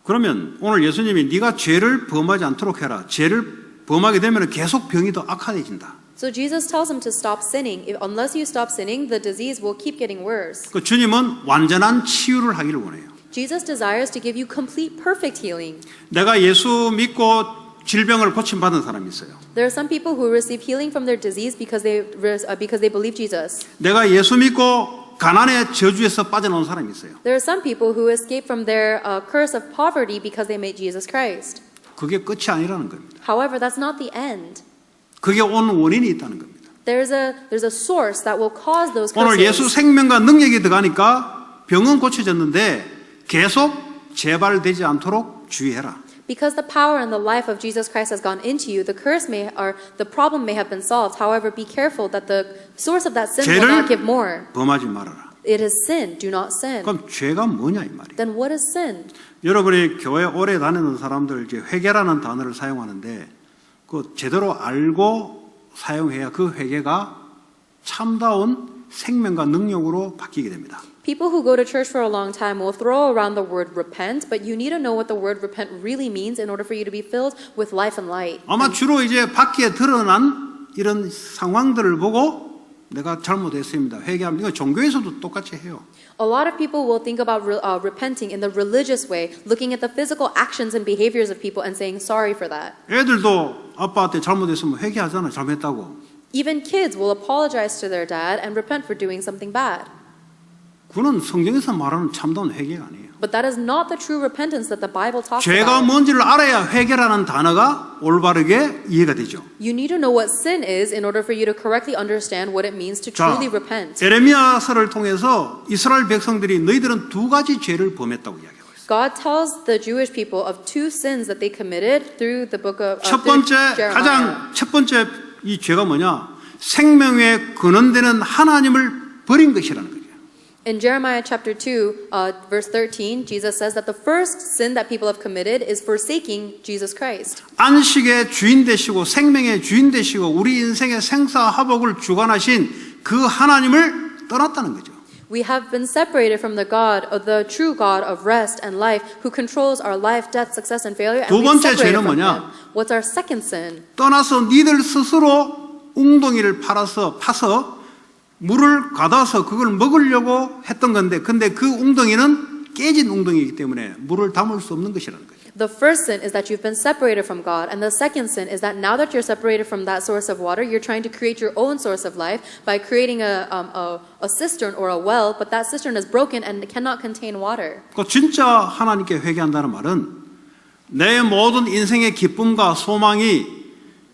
그러면 오늘 예수님이 네가 죄를 범하지 않도록 해라. 죄를 범하게 되면 계속 병이 더 악화해진다. So Jesus tells him to stop sinning. Unless you stop sinning, the disease will keep getting worse. 그 주님은 완전한 치유를 하기를 원해요. Jesus desires to give you complete, perfect healing. 내가 예수 믿고 질병을 고침받은 사람이 있어요. There are some people who receive healing from their disease because they believe Jesus. 내가 예수 믿고 가난의 저주에서 빠져나온 사람이 있어요. There are some people who escape from their curse of poverty because they made Jesus Christ. 그게 끝이 아니라는 겁니다. However, that's not the end. 그게 온 원인이 있다는 겁니다. There's a source that will cause those 오늘 예수 curses. 생명과 능력이 들어가니까 병은 고쳐졌는데 계속 재발되지 않도록 주의해라. Because the power and the life of Jesus Christ has gone into you, the problem may have been solved. However, be careful that the source of that sin will not give more. 범하지 말아라. It is sin. Do not sin. 그럼 죄가 뭐냐 이 말이에요. Then what is sin? 여러분이 교회 오래 다니는 사람들 이제 회개라는 단어를 사용하는데 그 제대로 알고 사용해야 그 회개가 참다운 생명과 능력으로 바뀌게 됩니다. People who go to church for a long time will throw around the word repent, but you need to know what the word repent really means in order for you to be filled with life and light. 아마 주로 이제 밖에 드러난 이런 상황들을 보고 내가 잘못했습니다. 회개합니다. 이거 종교에서도 똑같이 해요. A lot of people will think about repenting in the religious way, looking at the physical actions and behaviors of people and saying sorry for that. 애들도 아빠한테 잘못했으면 회개하잖아. 잘못했다고. Even kids will apologize to their dad and repent for doing something bad. 그는 성경에서 말하는 참다운 회개가 아니에요. But that is not the true repentance that the Bible talks 죄가 about. 뭔지를 알아야 회개라는 단어가 올바르게 이해가 되죠. You need to know what sin is in order for you to correctly understand what it means to 자, truly repent. 에레미야서를 통해서 이스라엘 백성들이 너희들은 두 가지 죄를 범했다고 이야기하고 있어요. God tells the Jewish people of two sins that they committed through the book of 첫 through 번째 Jeremiah. 첫 번째 이 죄가 뭐냐? 생명의 근원되는 하나님을 버린 것이라는 거죠. In Jeremiah chapter 2, verse 13, Jesus says that the first sin that people have committed is forsaking Jesus Christ. 안식의 주인 되시고 생명의 주인 되시고 우리 인생의 생사화복을 주관하신 그 하나님을 떠났다는 거죠. We have been separated from the God, the true God of rest and life, who controls our life, death, success, and failure. And 두 we 번째 separated 죄는 from 뭐냐? Him. What's our second sin? 떠나서 니들 스스로 웅덩이를 파서 물을 가둬서 그걸 먹으려고 했던 건데 근데 그 웅덩이는 깨진 웅덩이이기 때문에 물을 담을 수 없는 것이라는 거죠. The first sin is that you've been separated from God, and the second sin is that now that you're separated from that source of water, you're trying to create your own source of life by creating a cistern or a well, but that cistern is broken and cannot contain water. 그 진짜 하나님께 회개한다는 말은 내 모든 인생의 기쁨과 소망이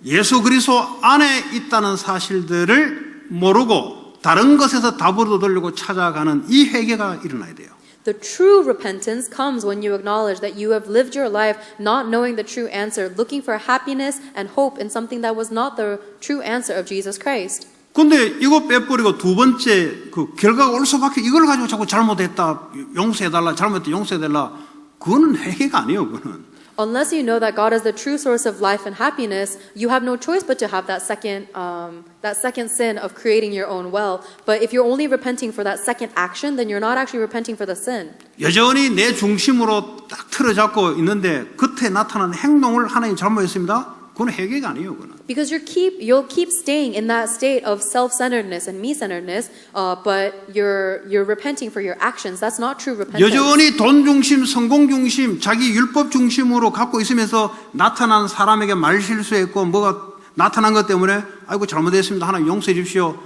예수 그리스도 안에 있다는 사실들을 모르고 다른 것에서 답을 얻으려고 찾아가는 이 회개가 일어나야 돼요. The true repentance comes when you acknowledge that you have lived your life not knowing the true answer, looking for happiness and hope in something that was not the true answer of Jesus Christ. 근데 이거 빼버리고 두 번째 그 결과가 올 수밖에 이걸 가지고 자꾸 잘못했다 용서해달라 잘못했다 용서해달라 그거는 회개가 아니에요. 그거는. Unless you know that God is the true source of life and happiness, you have no choice but to have that second sin of creating your own well. But if you're only repenting for that second action, then you're not actually repenting for the sin. 여전히 내 중심으로 딱 틀어잡고 있는데 겉에 나타나는 행동을 하나님 잘못했습니다. 그건 회개가 아니에요. 그거는. Because you'll keep staying in that state of self-centeredness and me-centeredness, but you're repenting for your actions. That's not true repentance. 여전히 돈 중심, 성공 중심, 자기 율법 중심으로 갖고 있으면서 나타난 사람에게 말 실수했고 뭐가 나타난 것 때문에 아이고 잘못했습니다. 하나님 용서해 주십시오.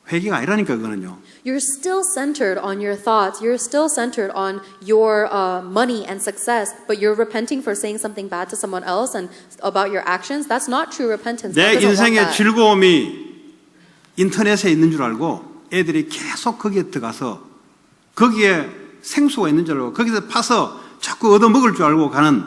회개가 아니라니까 그거는요. You're still centered on your thoughts. You're still centered on your money and success, but you're repenting for saying something bad to someone else and about your actions. That's not true repentance. 내 God doesn't want 인생의 that. 즐거움이 인터넷에 있는 줄 알고 애들이 계속 거기에 들어가서 거기에 생수가 있는 줄 알고 거기서 파서 자꾸 얻어먹을 줄 알고 가는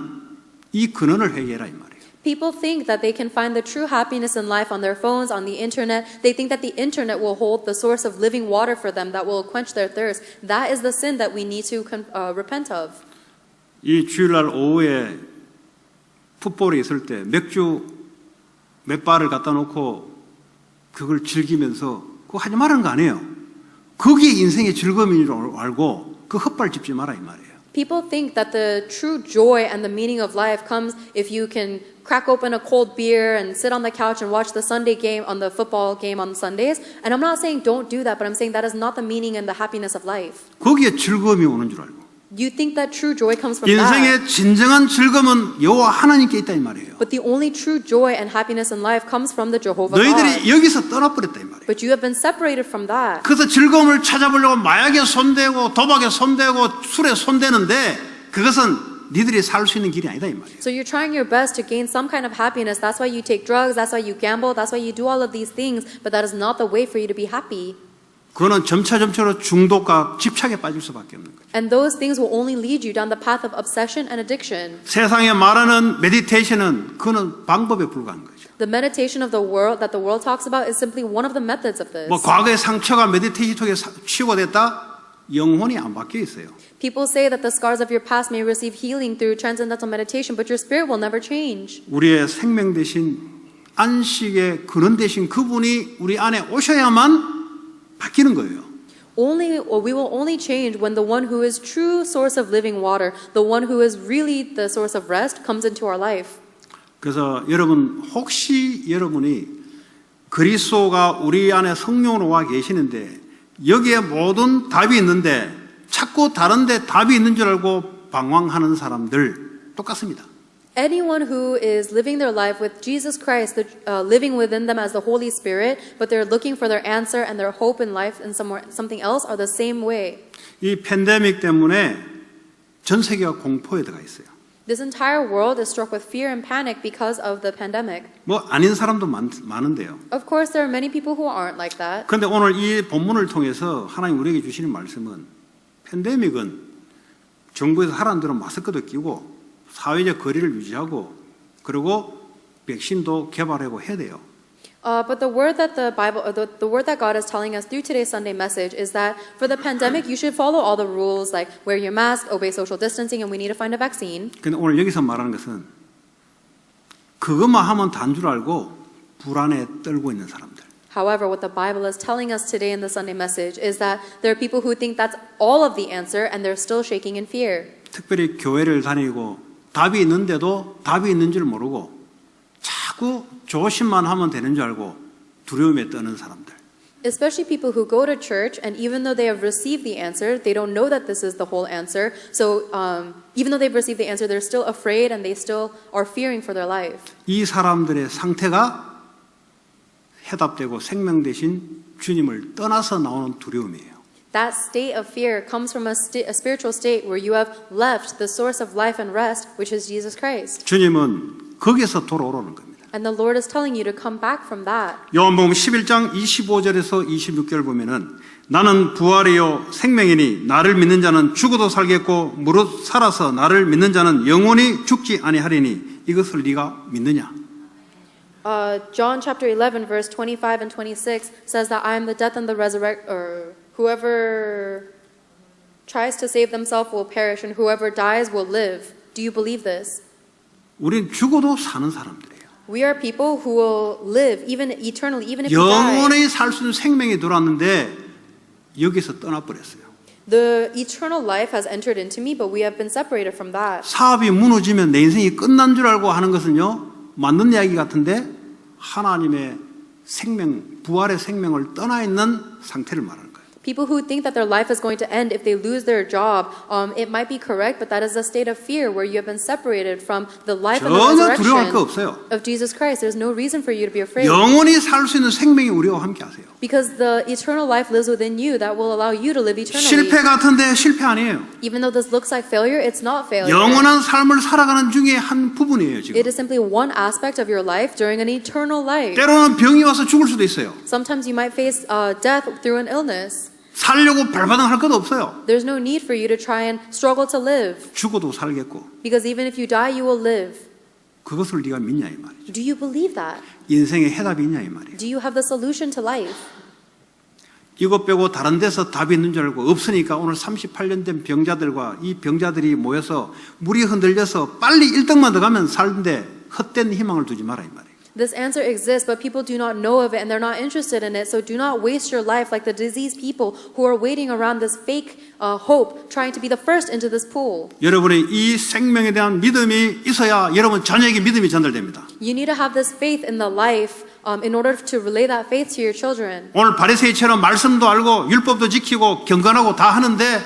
이 근원을 회개해라 이 말이에요. People think that they can find the true happiness in life on their phones, on the internet. They think that the internet will hold the source of living water for them that will quench their thirst. That is the sin that we need to repent of. 이 주일날 오후에 풋볼이 있을 때 맥주 몇 바를 갖다 놓고 그걸 즐기면서 그거 하지 말라는 거 아니에요. 그게 인생의 즐거움인 줄 알고 그 헛발 짚지 마라 이 말이에요. People think that the true joy and the meaning of life comes if you can crack open a cold beer and sit on the couch and watch the Sunday game on the football game on Sundays. And I'm not saying don't do that, but I'm saying that is not the meaning and the happiness of life. 거기에 즐거움이 오는 줄 알고. You think that true joy comes from that. 인생의 진정한 즐거움은 여호와 하나님께 있다 이 말이에요. But the only true joy and happiness in life comes from the Jehovah God. 너희들이 여기서 떠나버렸다 이 말이에요. But you have been separated from that. 그래서 즐거움을 찾아보려고 마약에 손대고 도박에 손대고 술에 손대는데 그것은 니들이 살 수 있는 길이 아니다 이 말이에요. So you're trying your best to gain some kind of happiness. That's why you take drugs, that's why you gamble, that's why you do all of these things, but that is not the way for you to be happy. 그거는 점차로 중독과 집착에 빠질 수밖에 없는 거예요. And those things will only lead you down the path of obsession and addiction. 세상에 말하는 메디테이션은 그거는 방법에 불과한 거죠. The meditation of the world that the world talks about is simply one of the methods of this. 뭐 과거의 상처가 메디테이션 통해 치유됐다? 영혼이 안 바뀌어 있어요. People say that the scars of your past may receive healing through transcendental meditation, but your spirit will never change. 우리의 생명 대신 안식의 근원 대신 그분이 우리 안에 오셔야만 바뀌는 거예요. We will only change when the one who is true source of living water, the one who is really the source of rest, comes into our life. 그래서 여러분 혹시 여러분이 그리스도가 우리 안에 성령으로 와 계시는데 여기에 모든 답이 있는데 자꾸 다른 데 답이 있는 줄 알고 방황하는 사람들 똑같습니다. Anyone who is living their life with Jesus Christ, living within them as the Holy Spirit, but they're looking for their answer and their hope in life in something else are the same way. 이 팬데믹 때문에 전 세계가 공포에 들어가 있어요. This entire world is struck with fear and panic because of the pandemic. 뭐 아닌 사람도 많은데요. Of course, there are many people who aren't like that. 그런데 오늘 이 본문을 통해서 하나님 우리에게 주시는 말씀은 팬데믹은 정부에서 하라는 대로 마스크도 끼고 사회적 거리를 유지하고 그리고 백신도 개발하고 해야 돼요. But the word that the Bible, the word that God is telling us through today's Sunday message is that for the pandemic, you should follow all the rules like wear your mask, obey social distancing, and we need to find a vaccine. 근데 오늘 여기서 말하는 것은 그것만 하면 다인 줄 알고 불안에 떨고 있는 사람들. However, what the Bible is telling us today in the Sunday message is that there are people who think that's all of the answer and they're still shaking in fear. 특별히 교회를 다니고 답이 있는데도 답이 있는 줄 모르고 자꾸 조심만 하면 되는 줄 알고 두려움에 떠는 사람들. Especially people who go to church and even though they have received the answer, they don't know that this is the whole answer. So even though they've received the answer, they're still afraid and they still are fearing for their life. 이 사람들의 상태가 해답되고 생명 대신 주님을 떠나서 나오는 두려움이에요. That state of fear comes from a spiritual state where you have left the source of life and rest, which is Jesus Christ. 주님은 거기서 돌아오라는 겁니다. And the Lord is telling you to come back from that. 요한복음 11장 25절에서 26절 보면은 나는 부활이요 생명이니 나를 믿는 자는 죽어도 살겠고 무릇 살아서 나를 믿는 자는 영원히 죽지 아니하리니 이것을 네가 믿느냐? John chapter 11 verse 25 and 26 says that I am the death and the resurrection, or whoever tries to save themselves will perish and whoever dies will live. Do you believe this? 우린 죽어도 사는 사람들이에요. We are people who will live even eternally, even if we die. 영원히 살 수 있는 생명이 들어왔는데 여기서 떠나버렸어요. The eternal life has entered into me, but we have been separated from that. 사업이 무너지면 내 인생이 끝난 줄 알고 하는 것은요, 맞는 이야기 같은데 하나님의 생명, 부활의 생명을 떠나 있는 상태를 말하는 거예요. People who think that their life is going to end if they lose their job, it might be correct, but that is a state of fear where you have been separated from the life and the 전혀 두려워할 거 resurrection 없어요. of Jesus Christ. There's no reason for you to be afraid. 영원히 살 수 있는 생명이 우리와 함께 하세요. Because the eternal life lives within you that will allow you to live eternally. 실패 같은데 실패 아니에요. Even though this looks like failure, it's not failure. 영원한 삶을 살아가는 중에 한 부분이에요, 지금. It is simply one aspect of your life during an eternal life. 때로는 병이 와서 죽을 수도 있어요. Sometimes you might face death through an illness. 살려고 발바닥할 것도 없어요. There's no need for you to try and struggle to live. 죽어도 살겠고. Because even if you die, you will live. 그것을 네가 믿냐 이 말이죠. Do you believe that? 인생에 해답이 있냐 이 말이에요. Do you have the solution to life? 이것 빼고 다른 데서 답이 있는 줄 알고 없으니까 오늘 38년 된 병자들과 이 병자들이 모여서 물이 흔들려서 빨리 1등만 더 가면 살는데 헛된 희망을 두지 마라 이 말이에요. This answer exists, but people do not know of it and they're not interested in it. So do not waste your life like the diseased people who are waiting around this fake hope, trying to be the first into this pool. 여러분의 이 생명에 대한 믿음이 있어야 여러분 자녀에게 믿음이 전달됩니다. You need to have this faith in the life in order to relay that faith to your children. 오늘 바리새이처럼 말씀도 알고 율법도 지키고 경건하고 다 하는데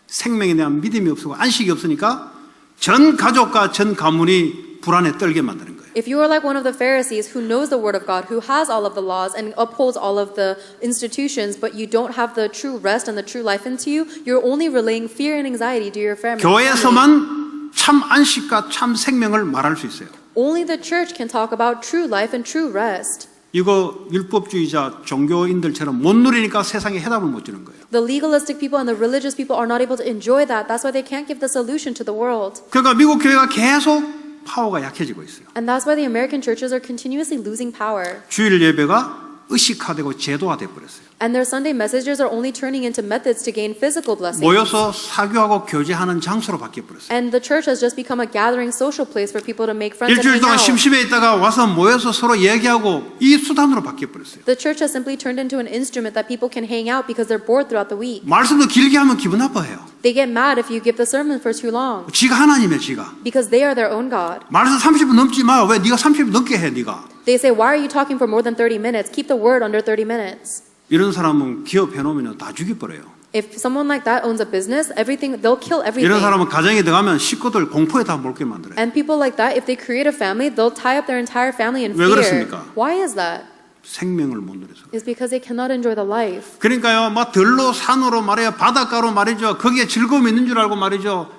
생명에 대한 믿음이 없고 안식이 없으니까 전 가족과 전 가문이 불안에 떨게 만드는 거예요. If you are like one of the Pharisees who knows the word of God, who has all of the laws and upholds all of the institutions, but you don't have the true rest and the true life into you, you're only relaying fear and anxiety to your family. 교회에서만 참 안식과 참 생명을 말할 수 있어요. Only the church can talk about true life and true rest. 이거 율법주의자 종교인들처럼 못 누리니까 세상에 해답을 못 주는 거예요. The legalistic people and the religious people are not able to enjoy that. That's why they can't give the solution to the world. 그러니까 미국 교회가 계속 파워가 약해지고 있어요. And that's why the American churches are continuously losing power. 주일 예배가 의식화되고 제도화돼 버렸어요. And their Sunday messages are only turning into methods to gain physical blessings. 모여서 사교하고 교제하는 장소로 바뀌어 버렸어요. And the church has just become a gathering social place for people to make friends and 일주일 hang 동안 out. 심심해 있다가 와서 모여서 서로 얘기하고 이 수단으로 바뀌어 버렸어요. The church has simply turned into an instrument that people can hang out because they're bored throughout the week. 말씀도 길게 하면 기분 나빠해요. They get mad if you give the sermon for too long 지가 하나님이야, 지가. because they are their own God. 말씀 30분 넘지 마. 왜 네가 30분 넘게 해, 네가. They say, why are you talking for more than 30 minutes? Keep the word under 30 minutes. 이런 사람은 기업 해놓으면 다 죽여버려요. If someone like that owns a business, they'll kill everything. 이런 사람은 가정에 들어가면 식구들 공포에 다 몰게 만들어요. And people like that, if they create a family, they'll tie up their entire family in 왜 fear. 그렇습니까? Why is that? 생명을 못 누려서. It's because they cannot enjoy the life. 그러니까요, 막 들로 산으로 말이야, 바닷가로 말이죠. 거기에 즐거움이 있는 줄 알고 말이죠.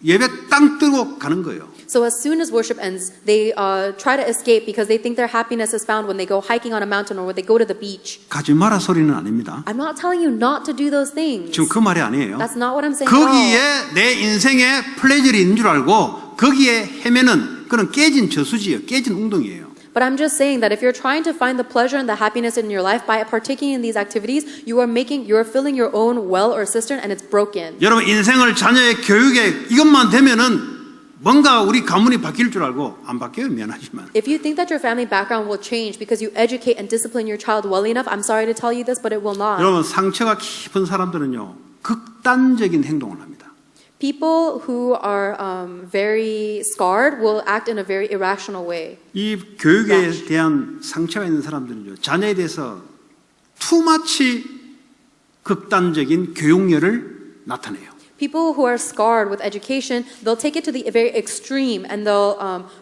예배 땅 뜨고 가는 거예요. So as soon as worship ends, they try to escape because they think their happiness is found when they go hiking on a mountain or when they go to the beach. 가지 마라 소리는 아닙니다. I'm not telling you not to do those things. 지금 그 말이 아니에요. That's not what I'm saying at all. 거기에 내 인생에 플레저리 있는 줄 알고 거기에 헤매는 그런 깨진 저수지예요. 깨진 웅덩이에요. But I'm just saying that if you're trying to find the pleasure and the happiness in your life by partaking in these activities, you're filling your own well or cistern and it's broken. 여러분 인생을 자녀의 교육에 이것만 되면은 뭔가 우리 가문이 바뀔 줄 알고 안 바뀌어요. 미안하지만. If you think that your family background will change because you educate and discipline your child well enough, I'm sorry to tell you this, but it will not. 여러분 상처가 깊은 사람들은요. 극단적인 행동을 합니다. People who are very scarred will act in a very irrational way. 이 교육에 대한 상처가 있는 사람들은요. 자녀에 대해서 투마치 극단적인 교육열을 나타내요. People who are scarred with education, they'll take it to the very extreme and they'll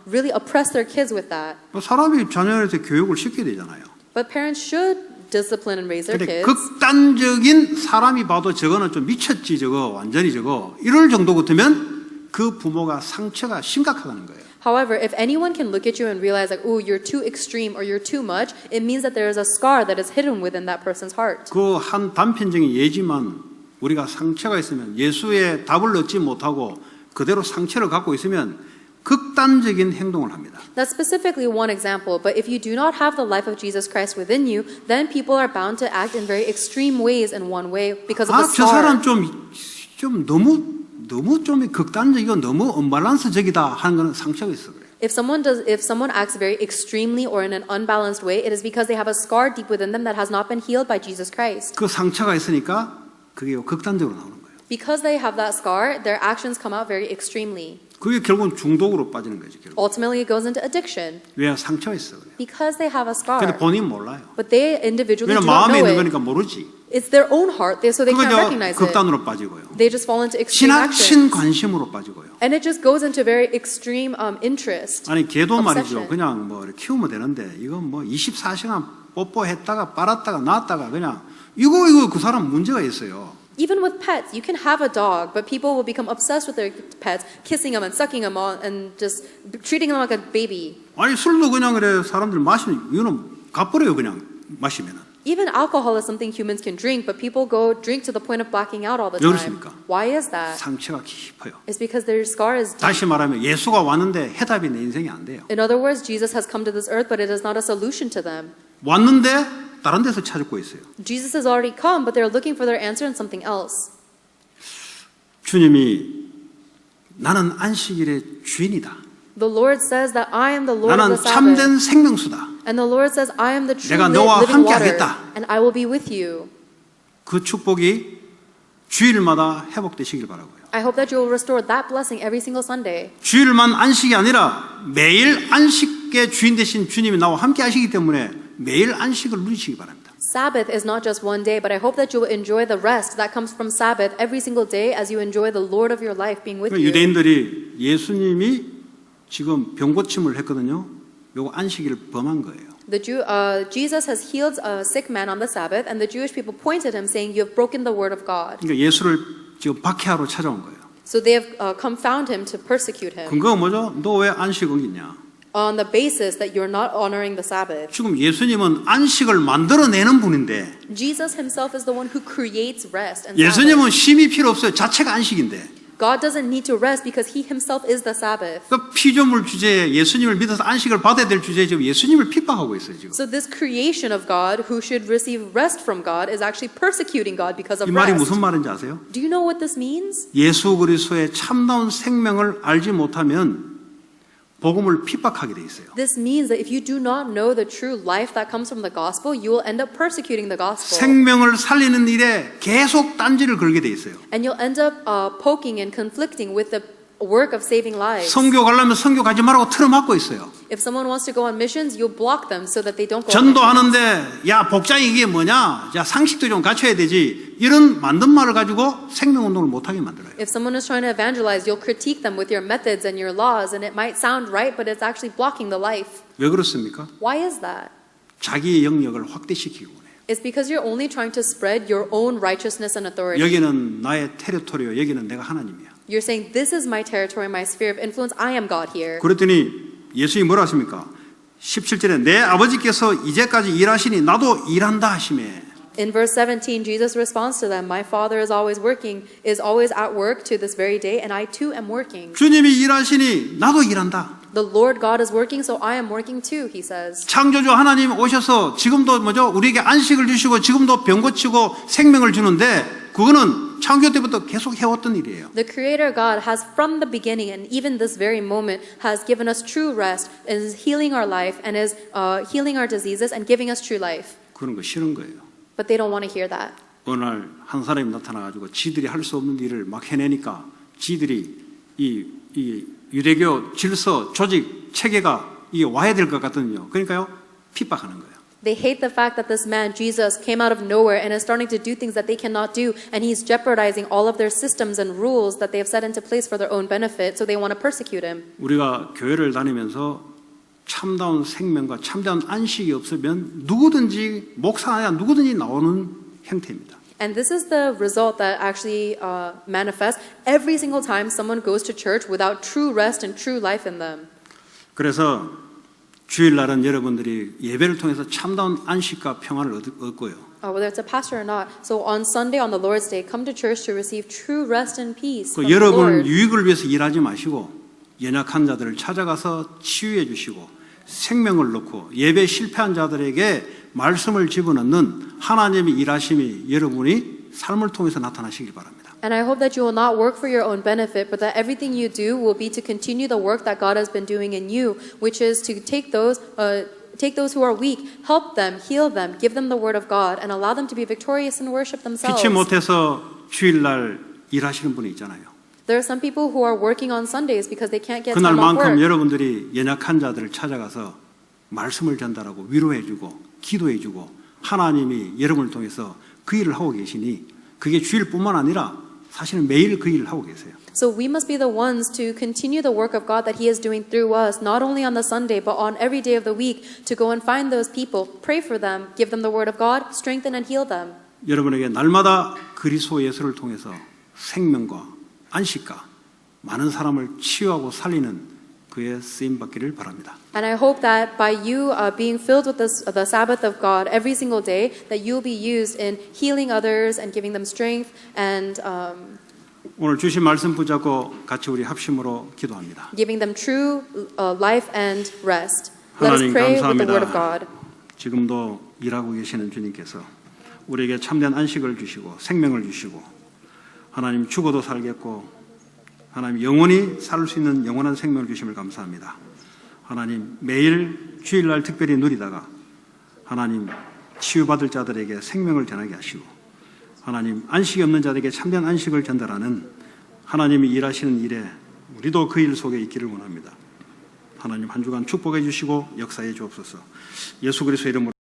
really oppress their kids with that. 사람이 자녀한테 교육을 시켜야 되잖아요. But parents should discipline and raise their 근데 kids. 극단적인 사람이 봐도 저거는 좀 미쳤지 저거 완전히 저거 이럴 정도 같으면 그 부모가 상처가 심각하다는 거예요. However, if anyone can look at you and realize like, oh, you're too extreme or you're too much, it means that there is a scar that is hidden within that person's heart. 그 한 단편적인 예지만 우리가 상처가 있으면 예수의 답을 얻지 못하고 그대로 상처를 갖고 있으면 극단적인 행동을 합니다. That's specifically one example, but if you do not have the life of Jesus Christ within you, then people are bound to act in very extreme ways in one way because of the 저 사람 scar. 좀 너무 좀 극단적이고 너무 언밸런스적이다 하는 거는 상처가 있어 그래요. If someone acts very extremely or in an unbalanced way, it is because they have a scar deep within them that has not been healed by Jesus Christ. 그 상처가 있으니까 그게 극단적으로 나오는 거예요. Because they have that scar, their actions come out very extremely. 그게 결국은 중독으로 빠지는 거죠. 결국. Ultimately, it goes into addiction 왜 상처가 있어 그래요. because they have a 근데 scar. 본인 몰라요. But they individually do 왜냐면 not 마음에 know 있는 it. 거니까 모르지. It's their own heart, so they can't 그거 recognize it. 극단으로 빠지고요. They just fall into extreme 지나친 actions. 관심으로 빠지고요. And it just goes into very extreme interest. 아니 개도 말이죠. obsession. 그냥 뭐 이렇게 키우면 되는데 이건 뭐 24시간 뽀뽀했다가 빨았다가 놨다가 그냥 이거 그 사람 문제가 있어요. Even with pets, you can have a dog, but people will become obsessed with their pets, kissing them and sucking them on, and just treating them like a baby. 아니 술도 그냥 그래 사람들 마시면 이거는 갚으래요 그냥 마시면은. Even alcohol is something humans can drink, but people go drink to the point of blacking out all the 왜 time. 그렇습니까? Why is that? 상처가 깊어요. It's because their scar is deep. 다시 말하면 예수가 왔는데 해답이 내 인생에 안 돼요. In other words, Jesus has come to this earth, but it is not a solution to them. 왔는데 다른 데서 찾고 있어요. Jesus has already come, but they're looking for their answer in something else. 주님이 나는 안식일의 주인이다. The Lord says that I am the Lord 나는 of the Sabbath. 참된 생명수다. And the Lord says, I am the true 내가 너와 living 함께 water, 하겠다. and I will be with you. 그 축복이 주일마다 회복되시길 바라고요. I hope that you will restore that blessing every single Sunday. 주일만 안식이 아니라 매일 안식의 주인 되신 주님이 나와 함께 하시기 때문에 매일 안식을 누리시기 바랍니다. Sabbath is not just one day, but I hope that you will enjoy the rest that comes from Sabbath every single day as you enjoy the Lord of your life being with you. 유대인들이 예수님이 지금 병고침을 했거든요. 요거 안식일을 범한 거예요. Jesus has healed a sick man on the Sabbath, and the Jewish people pointed him, saying, "You have broken the word of God." 그러니까 예수를 지금 박해하러 찾아온 거예요. So they have come found him to persecute him 근거가 뭐죠? 너 왜 안식 어기냐? on the basis that you're not honoring the Sabbath. 지금 예수님은 안식을 만들어내는 분인데 Jesus himself is the one who creates rest and 예수님은 Sabbath. 쉼이 필요 없어요. 자체가 안식인데. God doesn't need to rest because he himself is the Sabbath. 그 피조물 주제에 예수님을 믿어서 안식을 받아야 될 주제에 지금 예수님을 핍박하고 있어요. 지금. So this creation of God who should receive rest from God is actually persecuting God because of 이 말이 rest. 무슨 말인지 아세요? Do you know what this means? 예수 그리스도의 참다운 생명을 알지 못하면 복음을 핍박하게 돼 있어요. This means that if you do not know the true life that comes from the gospel, you will end up persecuting the gospel. 생명을 살리는 일에 계속 딴지를 걸게 돼 있어요. And you'll end up poking and conflicting with the work of saving lives. 선교 가려면 선교 가지 말라고 틀어막고 있어요. If someone wants to go on missions, you'll block them so that they don't go on missions. 전도하는데 야 복장이 이게 뭐냐? 야 상식도 좀 갖춰야 되지. 이런 만든 말을 가지고 생명운동을 못하게 만들어요. If someone is trying to evangelize, you'll critique them with your methods and your laws, and it might sound right, but it's actually blocking the life. 왜 그렇습니까? Why is that? 자기의 영역을 확대시키고 그래요. It's because you're only trying to spread your own righteousness and authority. 여기는 나의 테리토리요. 여기는 내가 하나님이야. You're saying, this is my territory, my sphere of influence, I am God here. 그랬더니 예수님이 뭐라 하십니까? 17절에 내 아버지께서 이제까지 일하시니 나도 일한다 하시매. In verse 17, Jesus responds to them, my Father is always working, is always at work to this very day, and I too am working. 주님이 일하시니 나도 일한다. The Lord God is working, so I am working too, he says. 창조주 하나님 오셔서 지금도 뭐죠? 우리에게 안식을 주시고 지금도 병 고치고 생명을 주는데 그거는 창조 때부터 계속 해왔던 일이에요. The Creator God has from the beginning and even this very moment has given us true rest, is healing our life and is healing our diseases and giving us true life. 그런 거 싫은 거예요. But they don't want to hear that. 어느 날 한 사람이 나타나가지고 지들이 할 수 없는 일을 막 해내니까 지들이 이 유대교 질서 조직 체계가 이게 와야 될 것 같거든요. 그러니까요 핍박하는 거예요. They hate the fact that this man, Jesus, came out of nowhere and is starting to do things that they cannot do, and he's jeopardizing all of their systems and rules that they have set into place for their own benefit, so they want to persecute him. 우리가 교회를 다니면서 참다운 생명과 참다운 안식이 없으면 누구든지 목사 아니라 누구든지 나오는 형태입니다. And this is the result that actually manifests every single time someone goes to church without true rest and true life in them. 그래서 주일날은 여러분들이 예배를 통해서 참다운 안식과 평안을 얻고요. Whether it's a pastor or not. So on Sunday, on the Lord's Day, come to church to receive true rest and peace from the 여러분 Lord. 유익을 위해서 일하지 마시고 연약한 자들을 찾아가서 치유해 주시고 생명을 놓고 예배 실패한 자들에게 말씀을 집어넣는 하나님의 일하심이 여러분이 삶을 통해서 나타나시길 바랍니다. And I hope that you will not work for your own benefit, but that everything you do will be to continue the work that God has been doing in you, which is to take those who are weak, help them, heal them, give them the word of God, and allow them to be victorious and worship themselves. 피치 못해서 주일날 일하시는 분이 있잖아요. There are some people who are working on Sundays because they can't get time off 그날만큼 work. 여러분들이 연약한 자들을 찾아가서 말씀을 전달하고 위로해주고 기도해주고 하나님이 여러분을 통해서 그 일을 하고 계시니 그게 주일뿐만 아니라 사실은 매일 그 일을 하고 계세요. So we must be the ones to continue the work of God that He is doing through us, not only on the Sunday, but on every day of the week, to go and find those people, pray for them, give them the word of God, strengthen and heal them. 여러분에게 날마다 그리스도 예수를 통해서 생명과 안식과 많은 사람을 치유하고 살리는 그의 쓰임 받기를 바랍니다. And I hope that by you being filled with the Sabbath of God every single day, that you'll be used in healing others and giving them strength and 오늘 주신 말씀 붙잡고 같이 우리 합심으로 기도합니다. giving them true life and rest. Let us 하나님 pray with the word of God. 감사합니다. 지금도 일하고 계시는 주님께서 우리에게 참된 안식을 주시고 생명을 주시고 하나님 죽어도 살겠고 하나님 영원히 살 수 있는 영원한 생명을 주심을 감사합니다. 하나님 매일 주일날 특별히 누리다가 하나님 치유받을 자들에게 생명을 전하게 하시고 하나님 안식이 없는 자들에게 참된 안식을 전달하는 하나님이 일하시는 일에 우리도 그 일 속에 있기를 원합니다. 하나님 한 주간 축복해 주시고 역사해 주옵소서. 예수 그리스도의 이름으로